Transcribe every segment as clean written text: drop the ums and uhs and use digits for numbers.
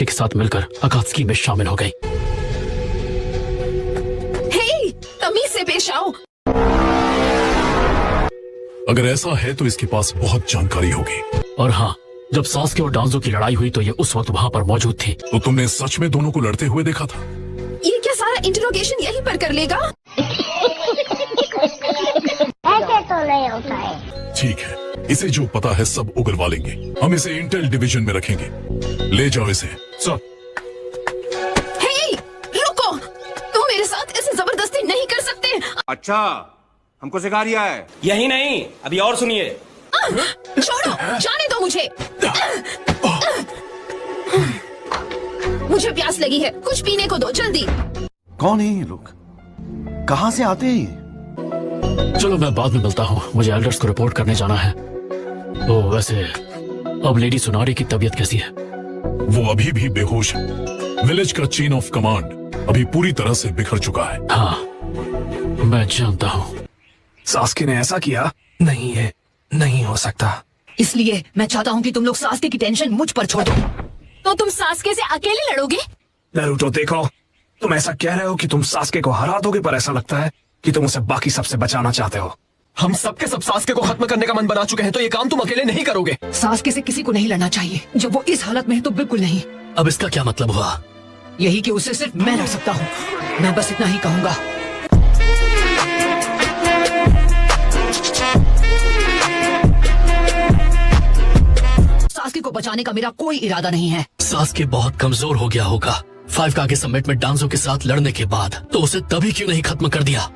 के साथ मिलकर अकात्सुकी में शामिल हो गई। हे, तमीज से पेश आओ। अगर ऐसा है तो इसके पास बहुत जानकारी होगी। और हाँ, जब सास्के और डांजो की लड़ाई हुई तो ये उस वक्त वहाँ पर मौजूद थी। तो तुमने सच में दोनों को लड़ते हुए देखा था? ये क्या सारा इंटरोगेशन यहीं पर कर लेगा? ऐसे तो नहीं होता है। ठीक है, इसे जो पता है सब उगलवा लेंगे। हम इसे इंटेल डिवीजन में रखेंगे। ले जाओ इसे। सर। हे, रुको, तुम मेरे साथ ऐसे जबरदस्ती नहीं कर सकते। अच्छा, हमको सिखा रिया है। यही नहीं, अभी और सुनिए। छोड़ो, जाने दो मुझे। मुझे प्यास लगी है, कुछ पीने को दो जल्दी। कौन है ये लोग? कहाँ से आते हैं ये? चलो मैं बाद में मिलता हूँ, मुझे एल्डर्स को रिपोर्ट करने जाना है। तो वैसे अब लेडी सुनारी की तबीयत कैसी है? वो अभी भी बेहोश है। विलेज का चेन ऑफ कमांड अभी पूरी तरह से बिखर चुका है। हाँ, मैं जानता हूँ। सास्के ने ऐसा किया? नहीं है, नहीं हो सकता। इसलिए मैं चाहता हूँ कि तुम लोग सास्के की टेंशन मुझ पर छोड़ दो। तो तुम सास्के से अकेले लड़ोगे? नारुतो देखो, तुम ऐसा कह रहे हो कि तुम सास्के को हरा दोगे, पर ऐसा लगता है कि तुम उसे बाकी सबसे बचाना चाहते हो। हम सबके सब सास्के को खत्म करने का मन बना चुके हैं, तो ये काम तुम अकेले नहीं करोगे। सास्के से किसी को नहीं लड़ना चाहिए। जब वो इस हालत में है तो बिल्कुल नहीं। अब इसका क्या मतलब हुआ? यही कि उससे सिर्फ मैं लड़ सकता हूँ। मैं बस इतना ही कहूँगा। सास्के को बचाने का मेरा कोई इरादा नहीं है। सास्के बहुत कमजोर हो गया होगा। 5 का समिट में डांजो के साथ लड़ने के बाद, तो उसे तभी क्यों नहीं खत्म कर दिया?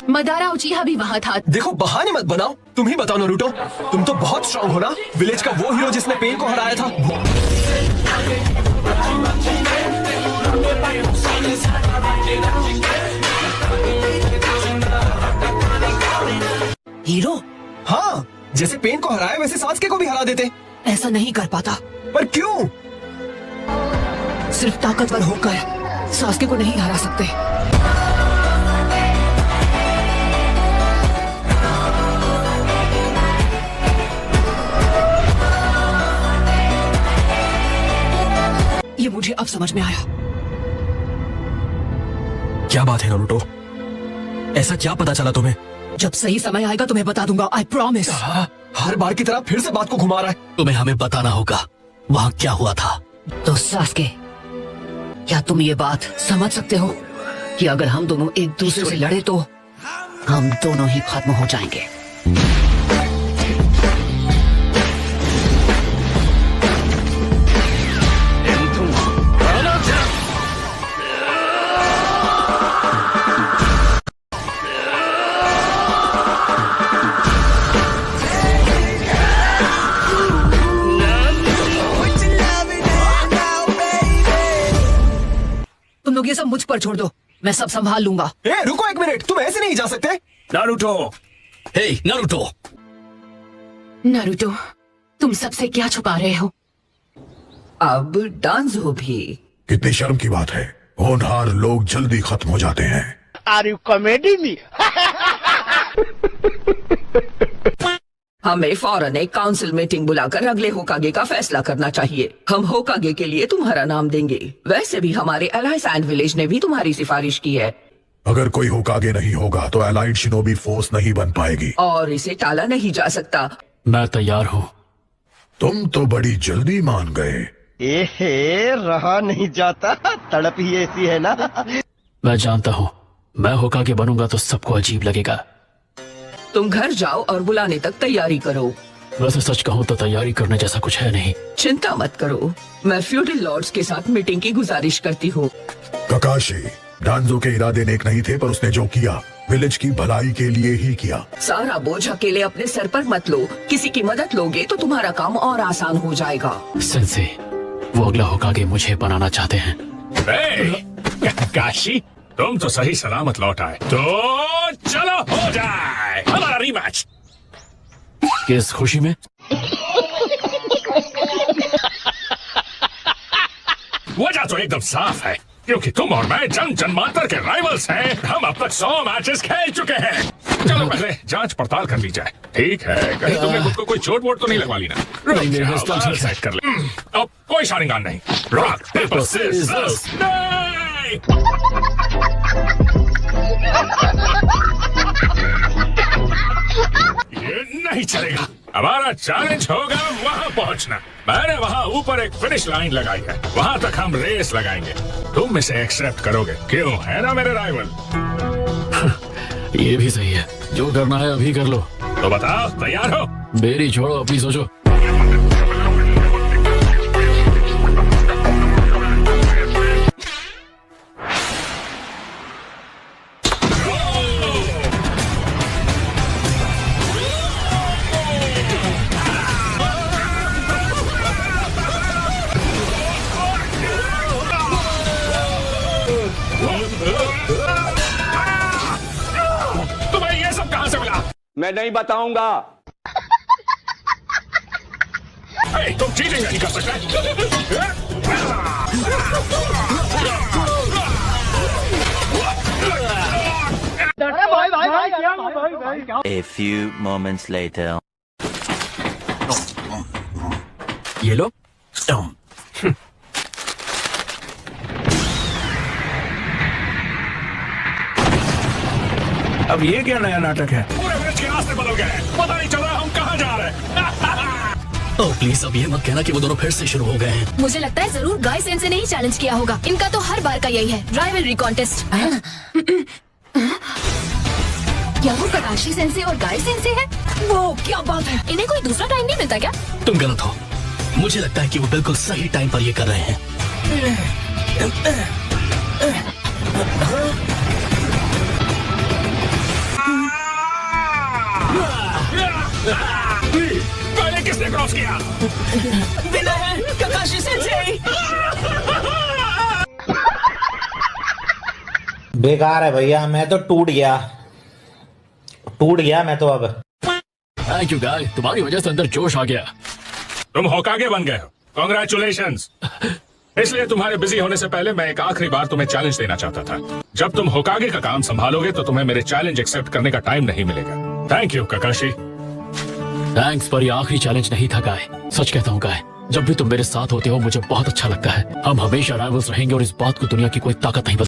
मदारा उचीहा भी वहाँ था। देखो, बहाने मत बनाओ। तुम ही बताओ नारुतो, तुम तो बहुत स्ट्रांग हो ना। विलेज का वो हीरो जिसने पेन को हराया था। हीरो? हाँ, जैसे पेन को हराया वैसे सास्के को भी हरा देते। ऐसा नहीं कर पाता। पर क्यों? सिर्फ ताकतवर होकर सास्के को नहीं हरा सकते। ये मुझे अब समझ में आया। क्या बात है नारुतो? ऐसा क्या पता चला तुम्हें? जब सही समय आएगा तुम्हें बता दूंगा, आई प्रॉमिस। हर बार की तरह फिर से बात को घुमा रहा है। तुम्हें हमें बताना होगा वहाँ क्या हुआ था। तो सास्के, क्या तुम ये बात समझ सकते हो कि अगर हम दोनों एक दूसरे से लड़े तो हम दोनों ही खत्म हो जाएंगे? तुम लोग ये सब मुझ पर छोड़ दो, मैं सब संभाल लूंगा। रुको एक मिनट, तुम ऐसे नहीं जा सकते। नारुतो, हे नारुतो। नारुतो, तुम सबसे क्या छुपा रहे हो? अब डांजो भी। कितनी शर्म की बात है, होनहार लोग जल्दी खत्म हो जाते हैं। Are you comedy me? हमें फौरन एक काउंसिल मीटिंग बुलाकर अगले होकागे का फैसला करना चाहिए। हम होकागे के लिए तुम्हारा नाम देंगे। वैसे भी हमारे एलाई सैंड विलेज ने भी तुम्हारी सिफारिश की है। अगर कोई होकागे नहीं होगा तो एलाइड शिनोबी फोर्स नहीं बन पाएगी और इसे टाला नहीं जा सकता। मैं तैयार हूँ। तुम तो बड़ी जल्दी मान गए। एहे, रहा नहीं जाता, तड़प ही ऐसी है ना। मैं जानता हूँ, मैं होकागे बनूंगा तो सबको अजीब लगेगा। तुम घर जाओ और बुलाने तक तैयारी करो। वैसे सच कहूँ तो तैयारी करने जैसा कुछ है नहीं। चिंता मत करो, मैं फ्यूडल लॉर्ड्स के साथ मीटिंग की गुजारिश करती हूँ। ककाशी, डांजो के इरादे नेक नहीं थे, पर उसने जो किया विलेज की भलाई के लिए ही किया। सारा बोझ अकेले अपने सर पर मत लो, किसी की मदद लोगे तो तुम्हारा काम और आसान हो जाएगा। सेंसे, वो अगला होकागे मुझे बनाना चाहते हैं। काशी, तुम तो सही सलामत लौट आए, तो चलो हो जाए हमारा रीमैच। किस खुशी में? वजह तो एकदम साफ है, क्योंकि तुम और मैं जन्मांतर के राइवल्स हैं। हम अब तक 100 मैचेस खेल चुके हैं। चलो पहले जांच पड़ताल कर ली जाए। ठीक है, कहीं तुमने खुद को कोई चोट वोट तो नहीं लगवा ली ना? नहीं, मेरे जाओ, हाथ बाहर सेट कर ले। अब कोई शानिगान नहीं। Rock paper scissors. नहीं! ये नहीं चलेगा। हमारा चैलेंज होगा वहाँ पहुँचना। मैंने वहाँ ऊपर एक फिनिश लाइन लगाई है, वहाँ तक हम रेस लगाएंगे। तुम इसे एक्सेप्ट करोगे? क्यों, है ना मेरे राइवल? ये भी सही है, जो करना है अभी कर लो। तो बताओ, तैयार हो? मेरी छोड़ो, अपनी सोचो। तुम्हें ये सब कहाँ से मिला? मैं नहीं बताऊंगा। तुम चीटिंग नहीं कर सकते। A few moments later. ये लो। अब ये क्या नया नाटक है? पूरे ब्रिज के रास्ते बदल गए, पता नहीं चल रहा हम कहाँ जा रहे हैं। ओह प्लीज, अब ये मत कहना कि वो दोनों फिर से शुरू हो गए हैं। मुझे लगता है जरूर गाय सेन से नहीं चैलेंज किया होगा। इनका तो हर बार का यही है, राइवलरी कॉन्टेस्ट। क्या वो कटाशी सेन से और गाय सेन से है? वो क्या बात है, इन्हें कोई दूसरा टाइम नहीं मिलता क्या? तुम गलत हो, मुझे लगता है कि वो बिल्कुल सही टाइम पर ये कर रहे हैं। पहले किसने क्रॉस किया? ककाशी सेंसेई। बेकार है भैया, मैं तो टूट गया मैं तो अब। थैंक यू गाय, तुम्हारी वजह से अंदर जोश आ गया। तुम होकागे बन गए हो, कॉन्ग्रेचुलेशंस। इसलिए तुम्हारे बिजी होने से पहले मैं एक आखिरी बार तुम्हें चैलेंज देना चाहता था। जब तुम होकागे का काम संभालोगे तो तुम्हें मेरे चैलेंज एक्सेप्ट करने का टाइम नहीं मिलेगा। Thank you ककाशी। थैंक्स, पर ये आखिरी चैलेंज नहीं था गाय। सच कहता हूँ गाय, जब भी तुम मेरे साथ होते हो मुझे बहुत अच्छा लगता है। हम हमेशा राइवल्स रहेंगे और इस बात को दुनिया की कोई ताकत नहीं बदल